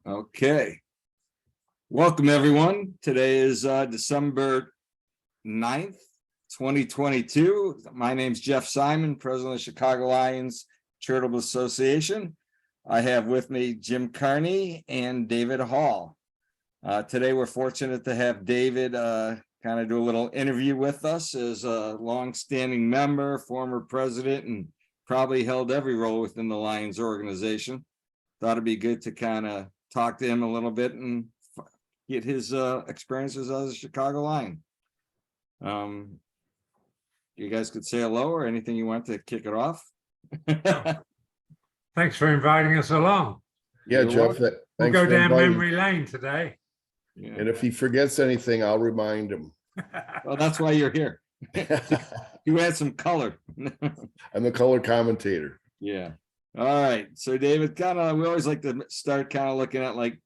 Okay. Welcome, everyone. Today is December 9th, 2022. My name's Jeff Simon, President of Chicago Lions Charitable Association. I have with me Jim Carney and David Hall. Today, we're fortunate to have David kind of do a little interview with us as a longstanding member, former president, and probably held every role within the Lions organization. Thought it'd be good to kind of talk to him a little bit and get his experiences as a Chicago Lion. You guys could say hello or anything you want to kick it off. Thanks for inviting us along. Yeah, You're Jeff, welcome. We'll thanks go for down inviting. memory lane today. Yeah. And if he forgets anything, I'll remind him. Well, that's why you're here. You add some color. I'm the color commentator. Yeah. All right. So David, we always like to start kind of looking at like,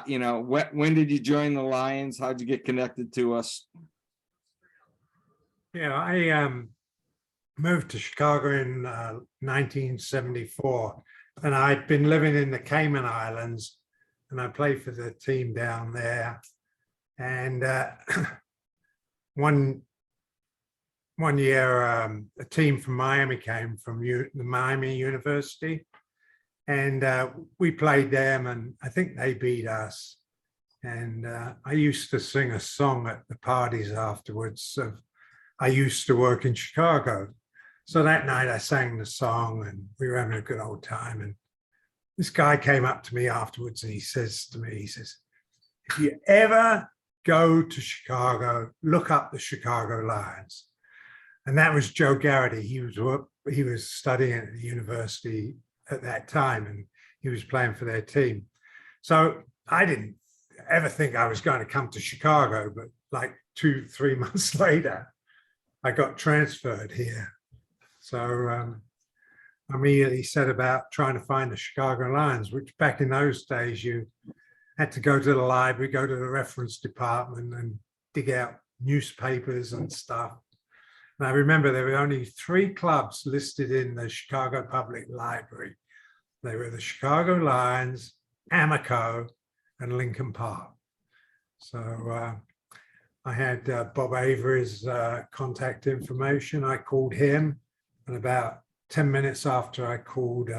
when did you join the Lions? How'd you get connected to us? Yeah, I moved to Chicago in 1974, and I'd been living in the Cayman Islands, and I played for the team down there. And one year, a team from Miami came from the Miami University, and we played them, and I think they beat us. And I used to sing a song at the parties afterwards of, I used to work in Chicago. So that night I sang the song and we were having a good old time. And this guy came up to me afterwards and he says to me, he says, if you ever go to Chicago, look up the Chicago Lions. And that was Joe Garrity. He was studying at the university at that time, and he was playing for their team. So I didn't ever think I was going to come to Chicago, but like 2-3 months later, I got transferred here. So I immediately set about trying to find the Chicago Lions, which back in those days, you had to go to the library, go to the reference department and dig out newspapers and stuff. And I remember there were only 3 clubs listed in the Chicago Public Library. They were the Chicago Lions, Amoco, and Lincoln Park. So I had Bob Avery's contact information. I called him, and about 10 minutes after I called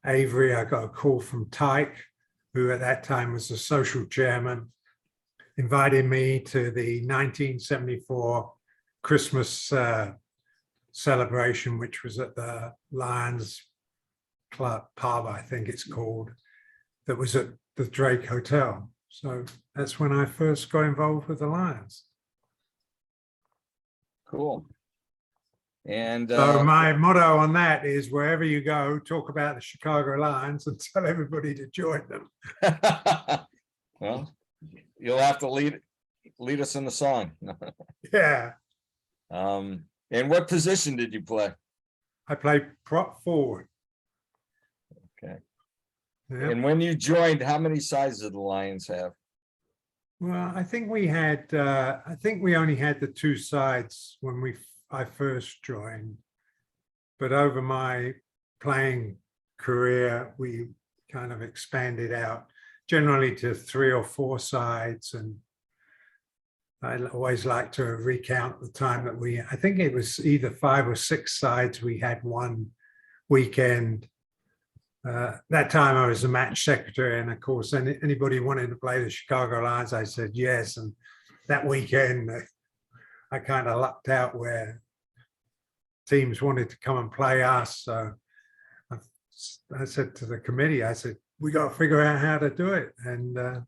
Avery, I got a call from Tyke, who at that time was the social chairman, invited me to the 1974 Christmas celebration, which was at the Lions Club pub, I think it's called, that was at the Drake Hotel. So that's when I first got involved with the Lions. Cool. And So my motto on that is, wherever you go, talk about the Chicago Lions and tell everybody to join them. well, you'll have to lead us in the song. Yeah, And what position did you play? I played prop forward. Okay. Yeah. And when you joined, how many sides did the Lions have? Well, I think we only had the 2 sides when I first joined, but over my playing career, we kind of expanded out generally to 3 or 4 sides. And I always like to recount the time that I think it was either 5 or 6 sides we had one weekend. That time I was a match secretary, and of course, anybody wanted to play the Chicago Lions, I said yes. And that weekend, I kind of lucked out where teams wanted to come and play us. So I said to the committee, I said, we got to figure out how to do it. And,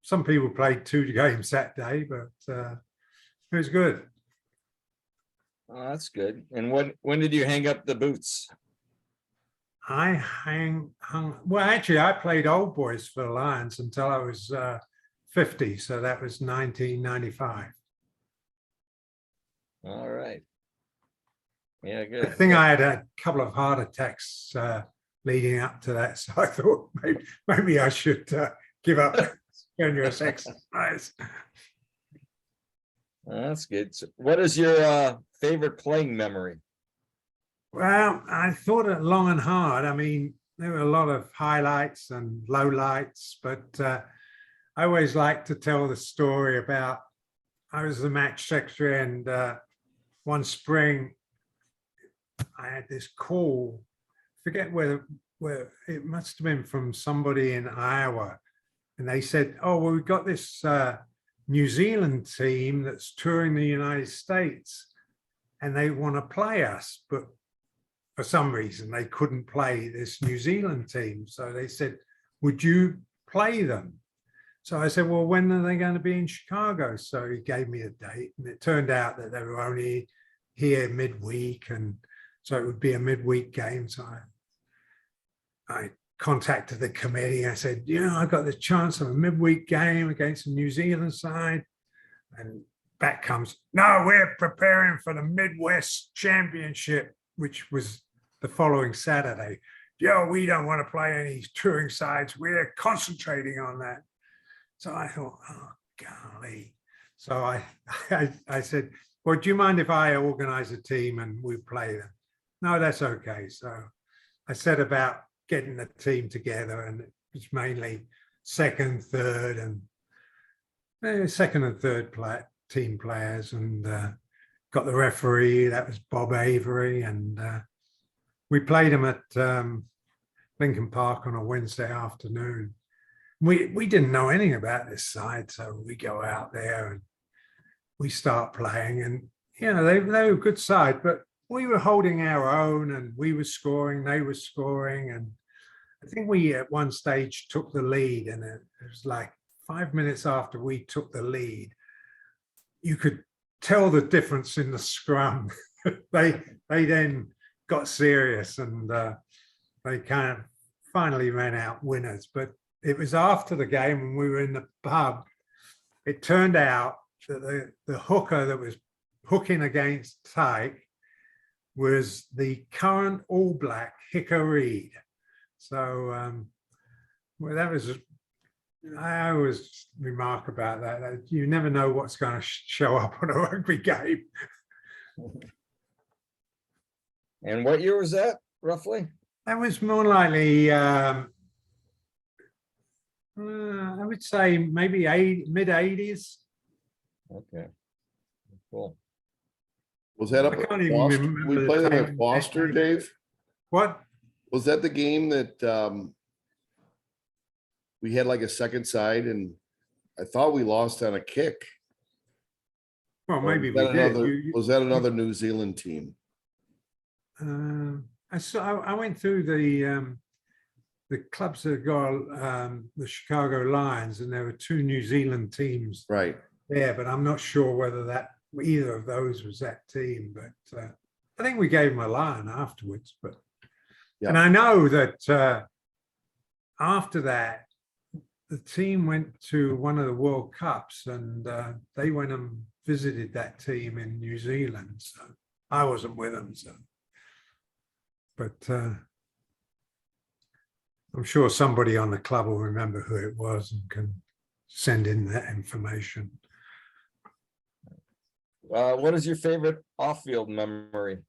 some people played 2 games that day, but it was good. Oh, that's good. And when did you hang up the boots? Well, actually, I played old boys for the Lions until I was 50. So that was 1995. All right. Yeah, I good. think I had a couple of heart attacks leading up to that. So I thought maybe I should give up strenuous exercise. That's good. So what is your favorite playing memory? Well, I thought it long and hard. I mean, there were a lot of highlights and lowlights, but I always like to tell the story about I was the match secretary, and one spring I had this call, forget where it must have been from somebody in Iowa. And they said, oh, well, we've got this New Zealand team that's touring the United States and they want to play us. But for some reason, they couldn't play this New Zealand team. So they said, would you play them? So I said, well, when are they going to be in Chicago? So he gave me a date, and it turned out that they were only here midweek. And so it would be a midweek game. So I contacted the committee. I said, I got the chance of a midweek game against the New Zealand side. And back comes, no, we're preparing for the Midwest Championship, which was the following Saturday. We don't want to play any touring sides. We're concentrating on that. So I thought, oh, golly. So I said, well, do you mind if I organize a team and we play them? No, that's okay. So I set about getting the team together, and it was mainly second, third, and team players, and got the referee. That was Bob Avery, and we played him at Lincoln Park on a Wednesday afternoon. We didn't know anything about this side, so we go out there and we start playing, and they were a good side, but we were holding our own, and we were scoring, they were scoring, and I think we at one stage took the lead, and it was like 5 minutes after we took the lead, you could tell the difference in the scrum. they then got serious, and they kind of finally ran out winners. But it was after the game when we were in the pub, it turned out that the hooker that was hooking against Tyke was the current All Black Hicker Reid. So well, that was, I always remark about that you never know what's going to show up on a rugby game. And what year was that, roughly? That was more likely, I would say maybe mid-80s. Okay, cool. Was that up I at can't even Foster? remember We the played them time. at Foster, Dave? What? Was that the game that we had like a second side, and I thought we lost on a kick? Well, Or maybe was we that did. was that another New Zealand team? I went through the clubs that got the Chicago Lions, and there were two New Zealand teams Right. there, but I'm not sure whether either of those was that team. But I think we gave them a lion afterwards. But Yeah. and I know that after that, the team went to one of the World Cups, and they went and visited that team in New Zealand. So I wasn't with them. So, but I'm sure somebody on the club will remember who it was and can send in that information. What is your favorite off-field memory?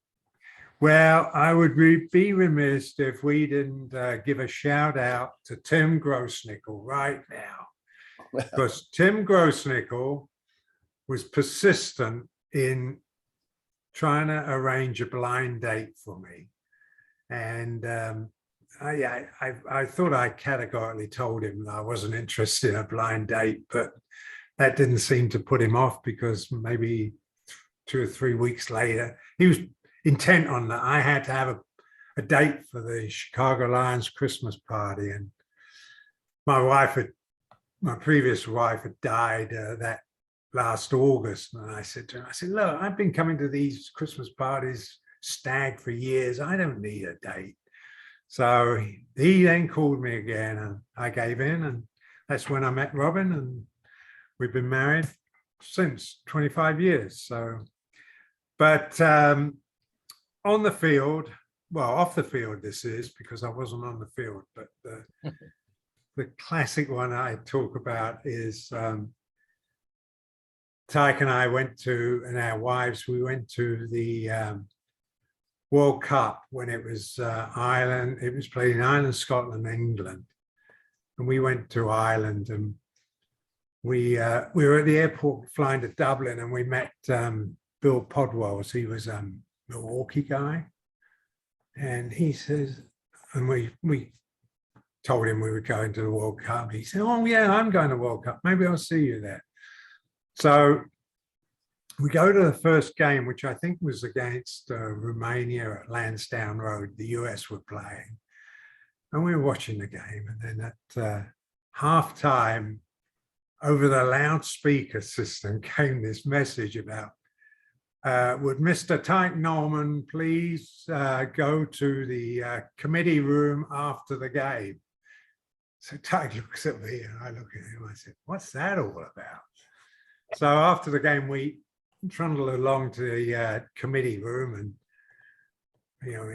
Well, I would be remiss if we didn't give a shout out to Tim Grossnickel right now, because Tim Grossnickel was persistent in trying to arrange a blind date for me. And I thought I categorically told him that I wasn't interested in a blind date, but that didn't seem to put him off, because maybe 2 or 3 weeks later, he was intent on that. I had to have a date for the Chicago Lions Christmas party, and my previous wife had died that last August. And I said to her, look, I've been coming to these Christmas parties, stag, for years. I don't need a date. So he then called me again, and I gave in, and that's when I met Robin, and we've been married since 25 years. So, but on the field, well, off the field, this is, because I wasn't on the field, but the classic one I talk about is Tyke and I went to, and our wives, we went to the World Cup when it was Ireland. It was played in Ireland, Scotland, England, and we went to Ireland, and we were at the airport flying to Dublin, and we met Bill Podwell. He was a Milwaukee guy, and he says, and we told him we were going to the World Cup. He said, "Oh yeah, I'm going to World Cup. Maybe I'll see you there." So we go to the first game, which I think was against Romania at Lansdowne Road. The US were playing, and we were watching the game. And then at halftime, over the loudspeaker system came this message about, would Mr. Tyke Norman please go to the committee room after the game? So Tyke looks at me and I look at him. I said, "What's that all about?" So after the game, we trundled along to the committee room and,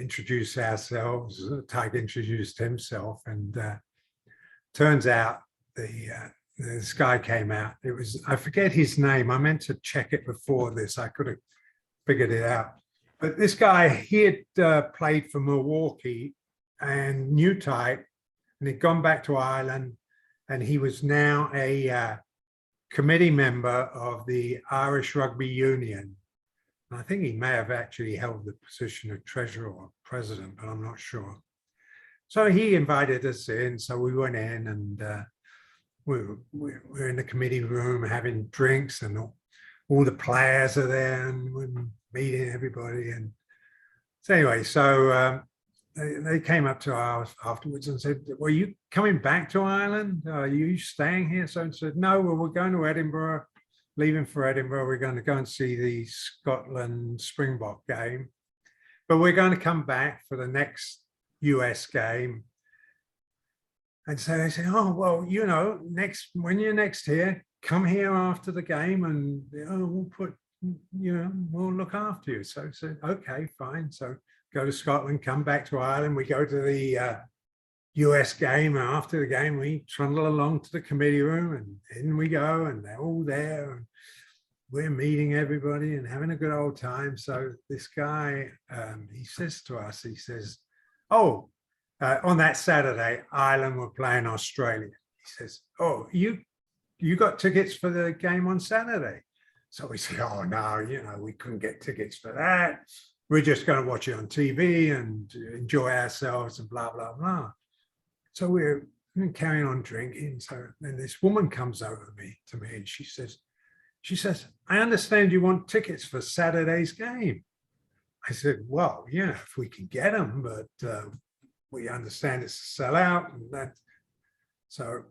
introduce ourselves. Tyke introduced himself, and turns out this guy came out. It was, I forget his name. I meant to check it before this. I could have figured it out. But this guy, he had played for Milwaukee and knew Tyke, and he'd gone back to Ireland, and he was now a committee member of the Irish Rugby Union. And I think he may have actually held the position of treasurer or president, but I'm not sure. So he invited us in. So we went in, and we were in the committee room having drinks, and all the players are there, and we're meeting everybody. And so anyway, they came up to us afterwards and said, "Were you coming back to Ireland? Are you staying here?" So I said, "No, well, we're going to Edinburgh, leaving for Edinburgh. We're going to go and see the Scotland Springbok game, but we're going to come back for the next US game." And so they said, "Oh, well, when you're next here, come here after the game, and we'll look after you." So I said, "Okay, fine." So go to Scotland, come back to Ireland. We go to the US game, and after the game, we trundle along to the committee room, and in we go, and they're all there, and we're meeting everybody and having a good old time. So this guy, he says to us, he says, "Oh, on that Saturday, Ireland were playing Australia." He says, "Oh, you got tickets for the game on Saturday?" So we say, "Oh no, we couldn't get tickets for that. We're just going to watch it on TV and enjoy ourselves and blah, blah, blah." So we're carrying on drinking. So then this woman comes over to me and she says, "I understand you want tickets for Saturday's game." I said, "Well, if we can get them, but we understand it's a sellout." And that. So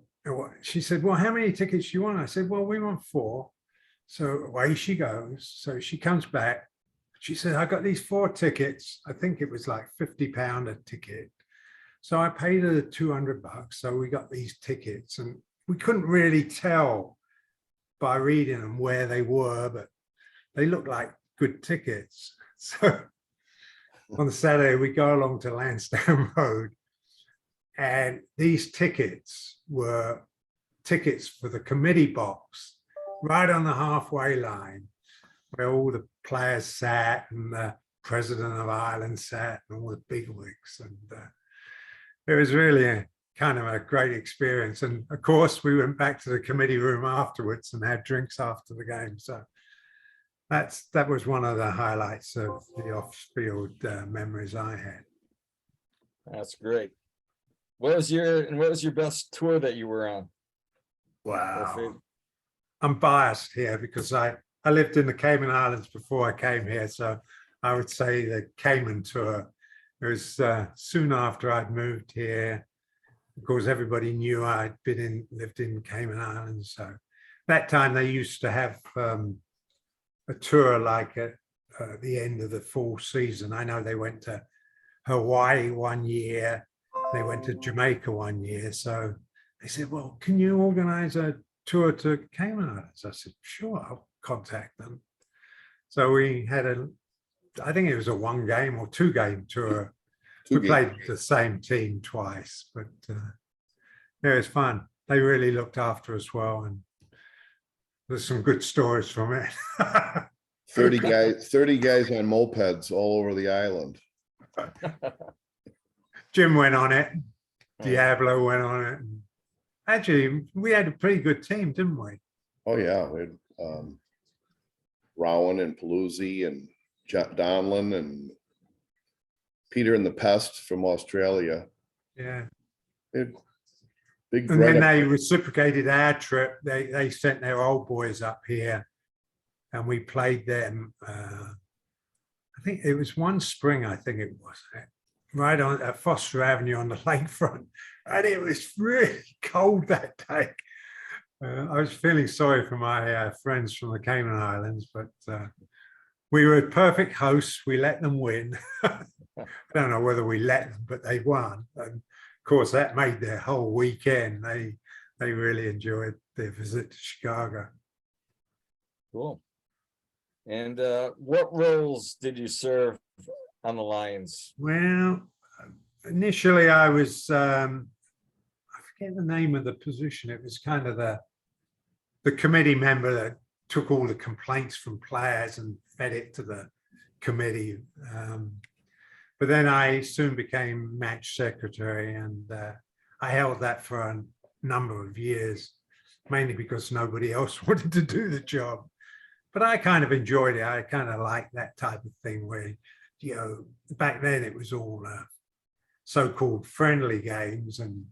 she said, "Well, how many tickets do you want?" I said, "Well, we want 4. So away she goes. So she comes back. She said, "I got these 4 tickets. I think it was like £50 a ticket." So I paid her $200. So we got these tickets, and we couldn't really tell by reading them where they were, but they looked like good tickets. So on the Saturday, we go along to Lansdowne Road, and these tickets were tickets for the committee box right on the halfway line, where all the players sat and the president of Ireland sat and all the bigwigs. And it was really a kind of a great experience. And of course, we went back to the committee room afterwards and had drinks after the game. So that was one of the highlights of the off-field memories I had. That's great. What was your best tour that you were on? Wow. I'm biased here because I lived in the Cayman Islands before I came here. So I would say the Cayman tour. It was soon after I'd moved here. Of course, everybody knew I'd lived in Cayman Islands. So that time they used to have a tour like at the end of the fall season. I know they went to Hawaii one year. They went to Jamaica one year. So they said, "Well, can you organize a tour to Cayman Islands?" I said, "Sure, I'll contact them." So we had I think it was a 1-game or 2-game tour. We played the same team twice, but it was fun. They really looked after us well, and there's some good stories from it. 30 guys on mopeds all over the island. Jim went on it. Diablo went on it. Actually, we had a pretty good team, didn't we? Oh, yeah, we had Rowan and Paluzzi and Donlin and Peter and the Pest from Australia. Yeah. We had big. And then Greta- they reciprocated our trip. They sent their old boys up here and we played them. I think it was one spring, I think it was, right on at Foster Avenue on the lakefront. And it was really cold that day. I was feeling sorry for my friends from the Cayman Islands, but we were perfect hosts. We let them win. I don't know whether we let them, but they won. And of course, that made their whole weekend. They really enjoyed their visit to Chicago. Cool. And what roles did you serve on the Lions? Well, initially I was, I forget the name of the position. It was kind of the committee member that took all the complaints from players and fed it to the committee. But then I soon became match secretary, and I held that for a number of years, mainly because nobody else wanted to do the job. But I kind of enjoyed it. I kind of liked that type of thing where, you know, back then it was all so-called friendly games and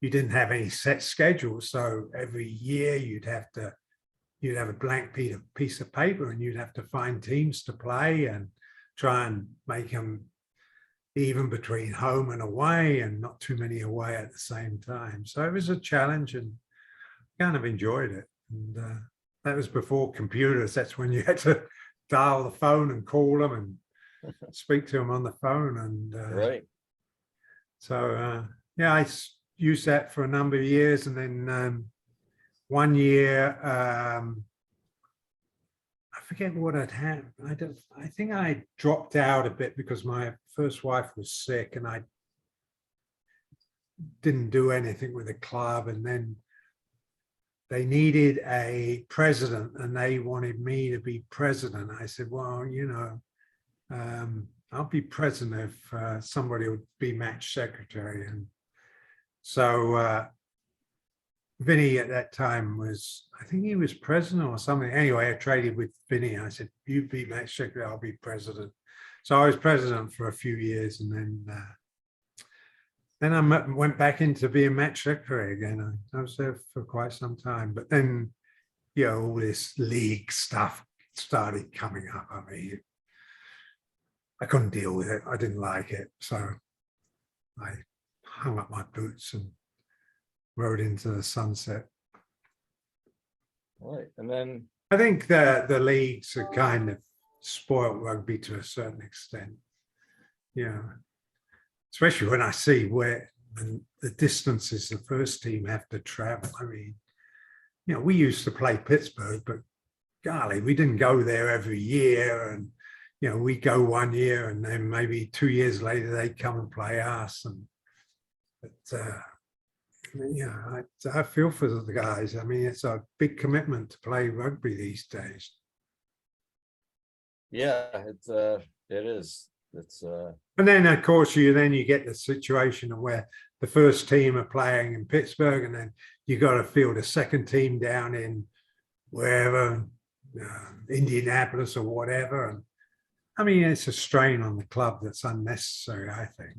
you didn't have any set schedule. So every year you'd have a blank piece of paper and you'd have to find teams to play and try and make them even between home and away and not too many away at the same time. So it was a challenge and kind of enjoyed it. And that was before computers. That's when you had to dial the phone and call them and speak to them on the phone. And Right. So yeah, I used that for a number of years, and then one year I forget what I'd had. I think I dropped out a bit because my first wife was sick, and I didn't do anything with the club. And then they needed a president, and they wanted me to be president. I said, well, you know, I'll be president if somebody would be match secretary. And so Vinny at that time was, I think he was president or something. Anyway, I traded with Vinny. I said, you be match secretary, I'll be president. So I was president for a few years, and then I went back into being match secretary again. I was there for quite some time, but then, you know, all this league stuff started coming up. I mean, I couldn't deal with it. I didn't like it. So I hung up my boots and rode into the sunset. All right. And then I think that the leagues are kind of spoiled rugby to a certain extent. You know, especially when I see where the distances the first team have to travel. I mean, you know, we used to play Pittsburgh, but golly, we didn't go there every year. And, you know, we go 1 year and then maybe 2 years later they come and play us. And but yeah, I feel for the guys. I mean, it's a big commitment to play rugby these days. yeah, it is. It's And then of course you get the situation where the first team are playing in Pittsburgh, and then you got to field a second team down in wherever, Indianapolis or whatever. And I mean, it's a strain on the club that's unnecessary, I think.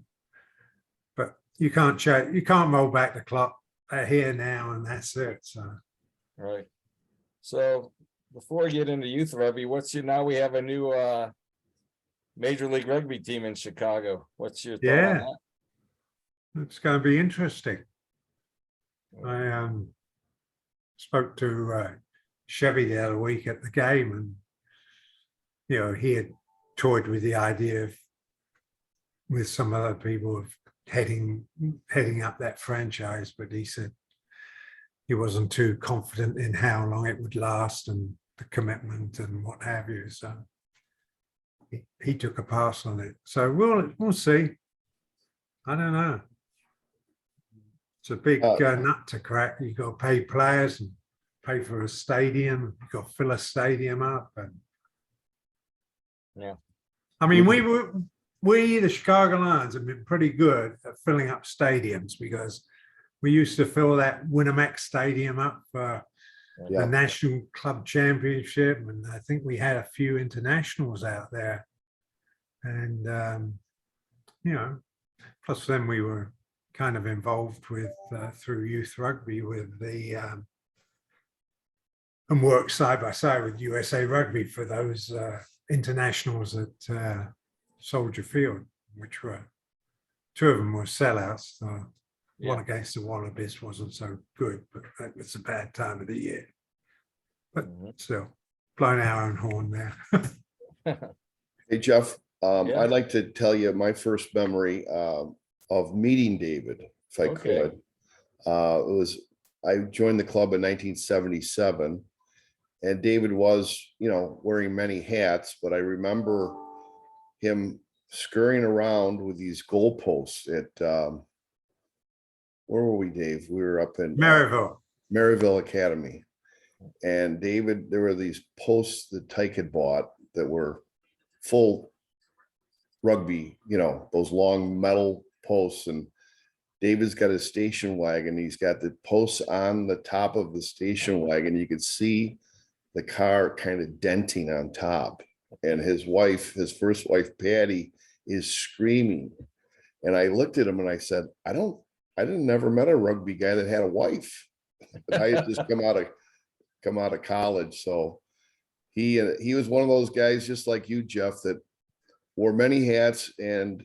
But you can't roll back the clock. They're here now, and that's it. So right. So before we get into youth rugby, now we have a new Major League Rugby team in Chicago. What's your thought on that? It's going to be interesting. I spoke to Chevy the other week at the game, and you know, he had toyed with the idea of, with some other people, of heading up that franchise, but he said he wasn't too confident in how long it would last and the commitment and what have you. So he took a pass on it. So we'll see. I don't know. It's a big nut to crack. You got to pay players and pay for a stadium. You got to fill a stadium up, and yeah. I mean, we, the Chicago Lions, have been pretty good at filling up stadiums because we used to fill that Winamax Stadium up for Yeah. the National Club Championship, and I think we had a few internationals out there. And you know, plus then we were kind of involved with through youth rugby with the and worked side by side with USA Rugby for those internationals at Soldier Field, which were two of them were sellouts. One Yeah. against the Wallabies wasn't so good, but that was a bad time of the year. But Mhm. still, blowing our own horn there. Hey, Jeff, Yeah. I'd like to tell you my first memory of meeting David, if I Okay. could. I joined the club in 1977, and David was, wearing many hats, but I remember him scurrying around with these goalposts at, where were we, Dave? We were up in Maryville. Maryville Academy. And David, there were these posts that Tyke had bought that were full rugby, those long metal posts. And David's got his station wagon. He's got the posts on the top of the station wagon. You could see the car kind of denting on top. And his wife, his first wife, Patty, is screaming. And I looked at him and I said, I didn't never met a rugby guy that had a wife. But I had just come out of college. So he was one of those guys, just like you, Jeff, that wore many hats, and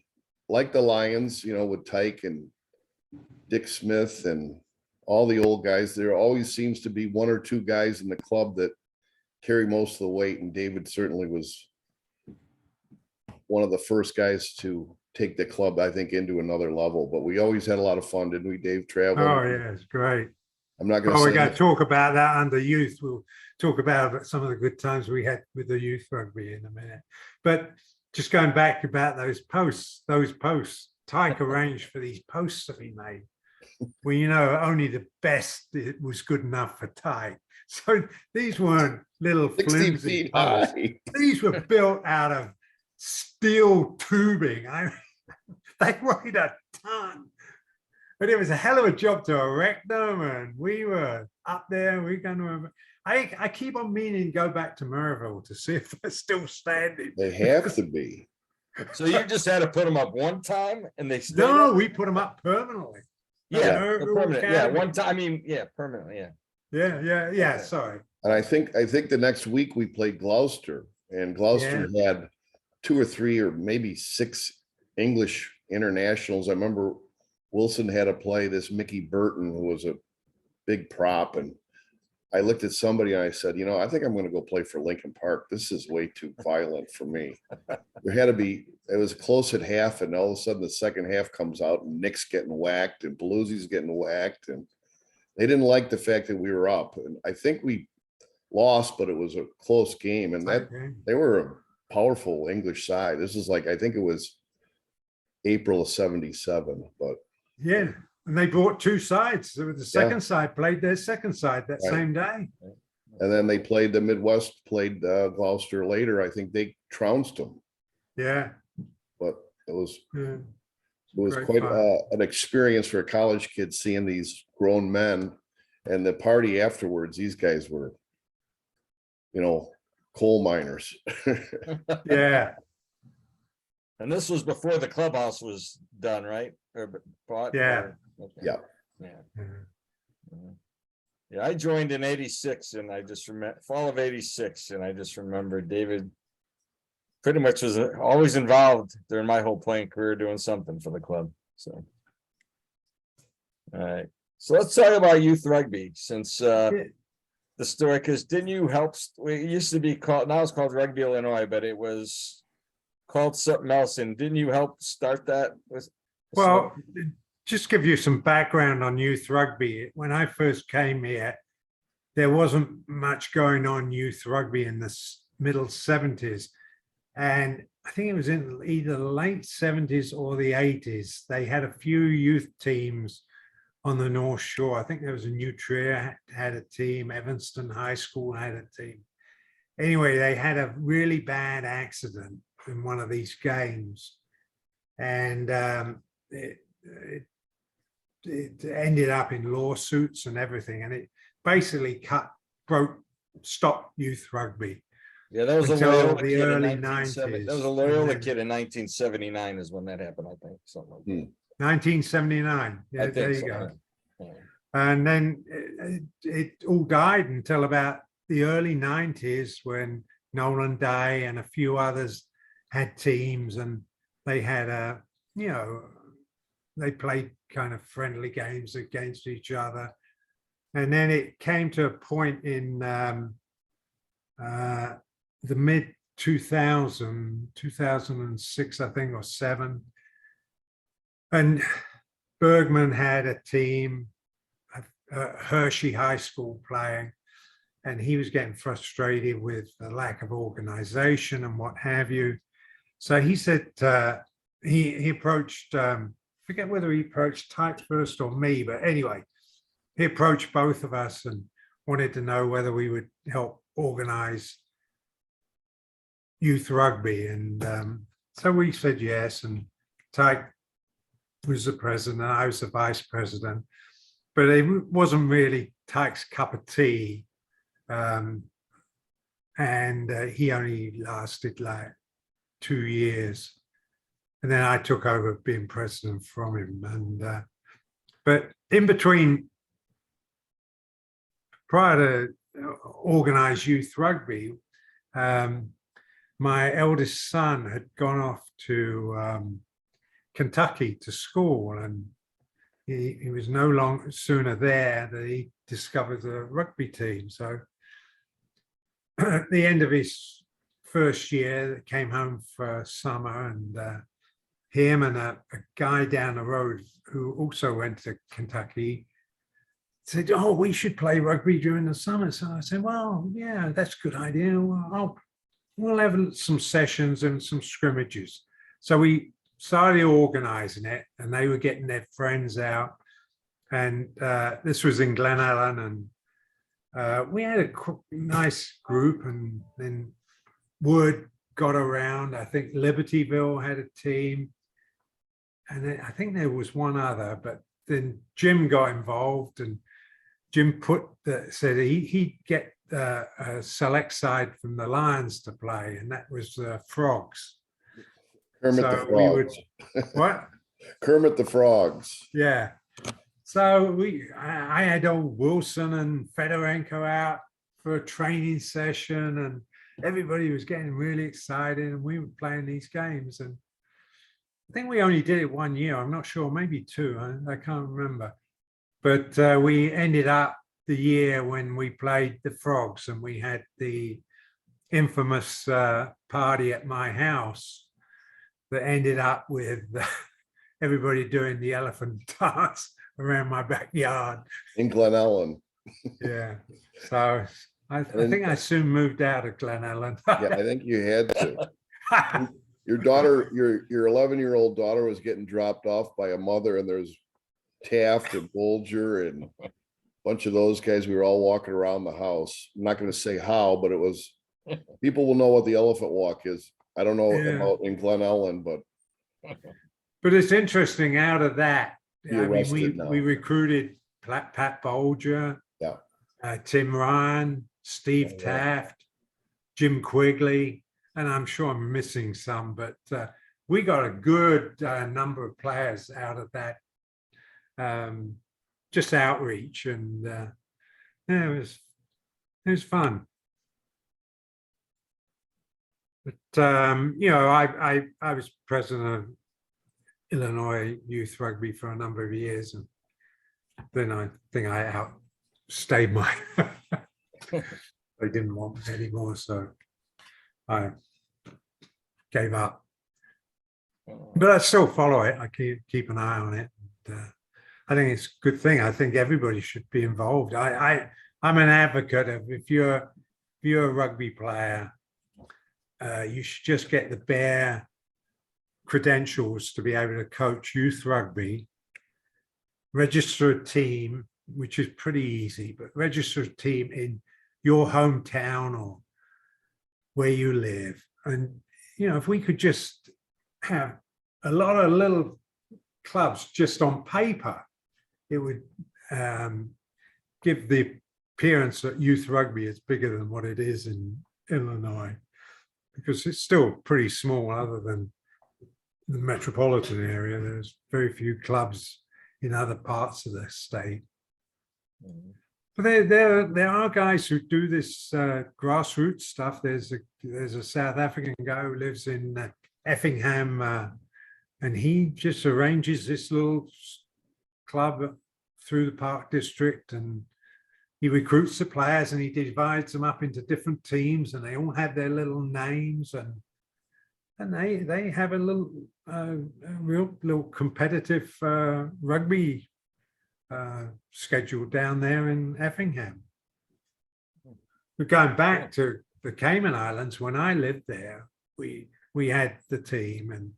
like the Lions, with Tyke and Dick Smith and all the old guys, there always seems to be one or two guys in the club that carry most of the weight. And David certainly was one of the first guys to take the club, I think, into another level. But we always had a lot of fun, didn't we, Dave? Traveling. Oh, yeah, it's great. I'm not going Oh, to we say got to that. talk about that under youth. We'll talk about some of the good times we had with the youth rugby in a minute. But just going back about those posts, Tyke arranged for these posts to be made. Well, only the best it was good enough for Tyke. So these weren't little 60 flimsy feet posts. high. These were built out of steel tubing. They weighed a ton. But it was a hell of a job to erect them, and we were up there. We're going to. I keep on meaning to go back to Maryville to see if they're still standing. They have to be. So you just had to put them up one time and they stayed No, up? we put them up permanently. Yeah, Maryville permanent. Yeah, Academy. one time. I mean, yeah, permanently. Yeah. Yeah. Sorry. And I think the next week we played Gloucester, and Gloucester had 2 or 3 or maybe 6 English internationals. I remember Wilson had to play this Mickey Burton, who was a big prop. And I looked at somebody and I said, I think I'm going to go play for Lincoln Park. This is way too violent for me. It was close at half, and all of a sudden the second half comes out and Nick's getting whacked and Paloozi's getting whacked. And they didn't like the fact that we were up. And I think we lost, but it was a close game. And they were a powerful English side. This is I think it was April of 77, but Yeah. And they brought 2 sides. So the second side played their second side that same day. and then they played the Midwest, played Gloucester later. I think they trounced them, Yeah. but it was Great quite fun. an experience for a college kid seeing these grown men, and the party afterwards. These guys were, coal miners. Yeah. And this was before the clubhouse was done, right? Or bought? Yeah. or- okay. Yeah. Yeah. Mhm. Yeah, I joined in 86 and I just remember fall of 86. And I just remember David pretty much was always involved during my whole playing career doing something for the club. So. All right. So let's talk about youth rugby since the story, because didn't you help? It used to be called, now it's called Rugby Illinois, but it was called something else. And didn't you help start that? Well, just give you some background on youth rugby. When I first came here, there wasn't much going on youth rugby in the middle 70s. And I think it was in either the late 70s or the 80s. They had a few youth teams on the North Shore. I think there was a New Trier had a team, Evanston High School had a team. Anyway, they had a really bad accident in one of these games. and it ended up in lawsuits and everything, and it basically stopped youth rugby. Yeah, that was a Until Loyola the kid in early 1970. That was a 90s, Loyola and then- kid in 1979 is when that happened, I think, something like that. 1979. Yeah, I there think you so. go. Yeah. And then it all died until about the early 90s when Nolan Day and a few others had teams, and they had they played kind of friendly games against each other. And then it came to a point in the mid 2006, I think, or 7. And Bergman had a team, Hershey High School playing, and he was getting frustrated with the lack of organization and what have you. So he said he approached, forget whether he approached Tyke first or me, but anyway, he approached both of us and wanted to know whether we would help organize youth rugby. And so we said yes, and Tyke was the president, I was the vice president, but it wasn't really Tyke's cup of tea. And he only lasted like 2 years. And then I took over being president from him. And but in between, prior to organized youth rugby, my eldest son had gone off to Kentucky to school, and he was no longer sooner there that he discovered the rugby team. So at the end of his first year, came home for summer, and him and a guy down the road who also went to Kentucky said, "Oh, we should play rugby during the summer." So I said, "Well, yeah, that's a good idea. We'll have some sessions and some scrimmages." So we started organizing it, and they were getting their friends out. And this was in Glen Ellen, and we had a nice group, and then word got around. I think Libertyville had a team, and then I think there was one other, but then Jim got involved, and Jim said he'd get a select side from the Lions to play, and that was Frogs. Kermit the So we would, Frogs. what? Kermit the Frogs. Yeah. So I had old Wilson and Fedorenko out for a training session, and everybody was getting really excited, and we were playing these games. And I think we only did it 1 year. I'm not sure, maybe 2. I can't remember. But we ended up the year when we played the Frogs, and we had the infamous party at my house that ended up with everybody doing the elephant dance around my backyard. In Glen Ellen. Yeah. So I think I soon moved out of Glen Ellen. Yeah, I think you had to. Your daughter, your 11-year-old daughter was getting dropped off by a mother, and there's Taft and Bolger and a bunch of those guys. We were all walking around the house. I'm not going to say how, but it was, people will know what the elephant walk is. I don't know about in Glen Ellen, but it's interesting. Out of that, He arrested now. we recruited Pat Bolger, Yeah. Tim Ryan, Steve Yeah. Taft, Jim Quigley, and I'm sure I'm missing some, but we got a good number of players out of that, just outreach, and yeah, it was fun. But I was president of Illinois Youth Rugby for a number of years, and then I think I outstayed my. They didn't want me anymore, so I gave up. But I still follow it. I keep an eye on it. And, I think it's a good thing. I think everybody should be involved. I'm an advocate of if you're a rugby player, you should just get the bare credentials to be able to coach youth rugby, register a team, which is pretty easy, but register a team in your hometown or where you live. And, if we could just have a lot of little clubs just on paper, it would give the appearance that youth rugby is bigger than what it is in Illinois, because it's still pretty small other than the metropolitan area. There's very few clubs in other parts of the state. But there are guys who do this grassroots stuff. There's a South African guy who lives in Effingham, and he just arranges this little club through the Park District, and he recruits the players and he divides them up into different teams, and they all have their little names, and they have a little a real little competitive rugby schedule down there in Effingham. But going back to the Cayman Islands, when I lived there, we had the team, and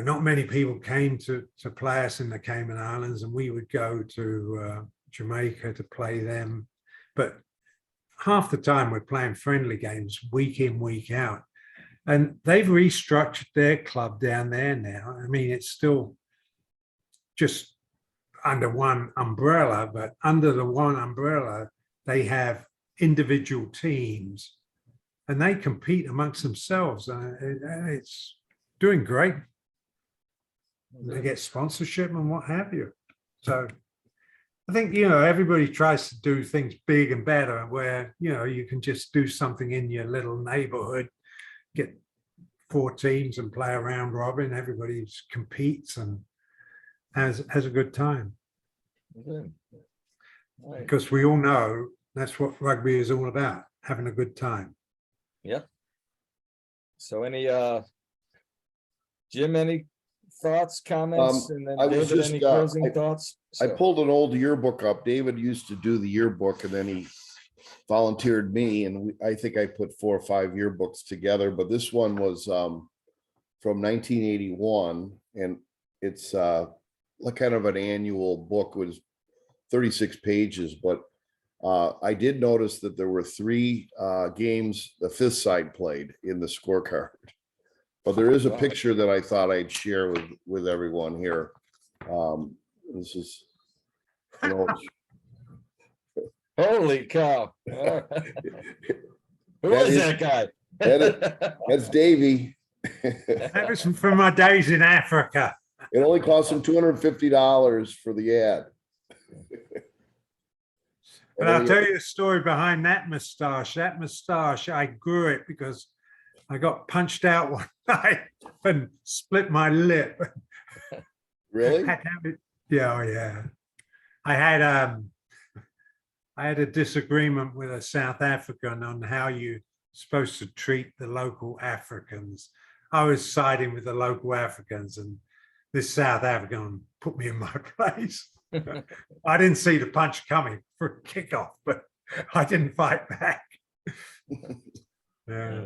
not many people came to play us in the Cayman Islands, and we would go to Jamaica to play them. But half the time we're playing friendly games week in, week out. And they've restructured their club down there now. I mean, it's still just under one umbrella, but under the one umbrella, they have individual teams and they compete amongst themselves. And it's doing great. They get sponsorship and what have you. So I think, everybody tries to do things big and better where, you can just do something in your little neighborhood, get 4 teams and play a round robin. Everybody competes and has a good time. Okay. All right. Because we all know that's what rugby is all about, having a good time. Yep. So Jim, any thoughts, comments, and then I was David, just, any closing thoughts? I So- pulled an old yearbook up. David used to do the yearbook and then he volunteered me, and I think I put 4 or 5 yearbooks together, but this one was from 1981, and it's like kind of an annual book. It was 36 pages, but I did notice that there were 3 games the 5th side played in the scorecard. But there is a Wow. picture that I thought I'd share with everyone here. This is an old Holy cow. Who That is is- that guy? That's Davey. That was from my days in Africa. It only cost him $250 for the ad. But I'll tell you the story behind that mustache. That mustache, I grew it because I got punched out one night and split my lip. Really? Had to have it- Yeah, oh, yeah. I had a disagreement with a South African on how you're supposed to treat the local Africans. I was siding with the local Africans, and this South African put me in my place. I didn't see the punch coming for a kickoff, but I didn't fight back. Yeah.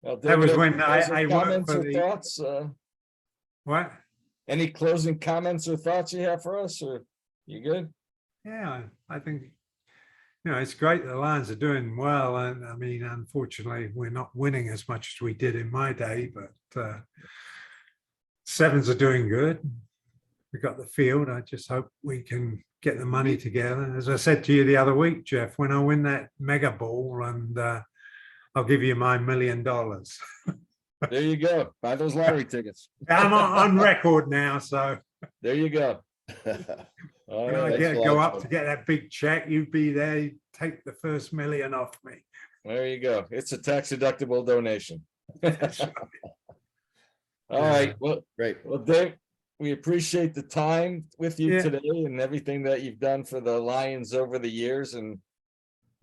Well, That was David, when I closing worked comments for or the- thoughts? What? Any closing comments or thoughts you have for us, or you good? Yeah, I think, it's great the Lions are doing well. And I mean, unfortunately, we're not winning as much as we did in my day, but Sevens are doing good. We got the field. I just hope we can get the money together. As I said to you the other week, Jeff, when I win that mega ball, and I'll give you my $1 million. There you go. Buy those lottery tickets. I'm on record now, so There you go. All when I right. Thanks a go lot, up to Joe. get that big check, you'd be there, you'd take the first $1 million off me. There you go. It's a tax deductible donation. That's right. All right. Well, Great. Dave, we appreciate the time with you Yeah. today and everything that you've done for the Lions over the years. And,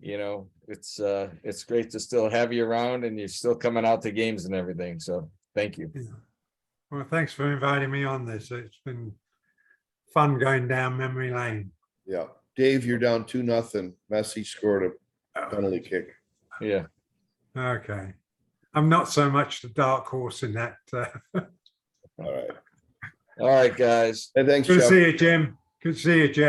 it's great to still have you around, and you're still coming out to games and everything. So thank you. Yeah. Well, thanks for inviting me on this. It's been fun going down memory lane. Yeah. Dave, you're down 2-0. Messi scored a penalty kick. Yeah. Okay. I'm not so much the dark horse in that. All right. All right, guys. And thanks, Good to Jeff. see you, Jim. Good to see you, Jeff.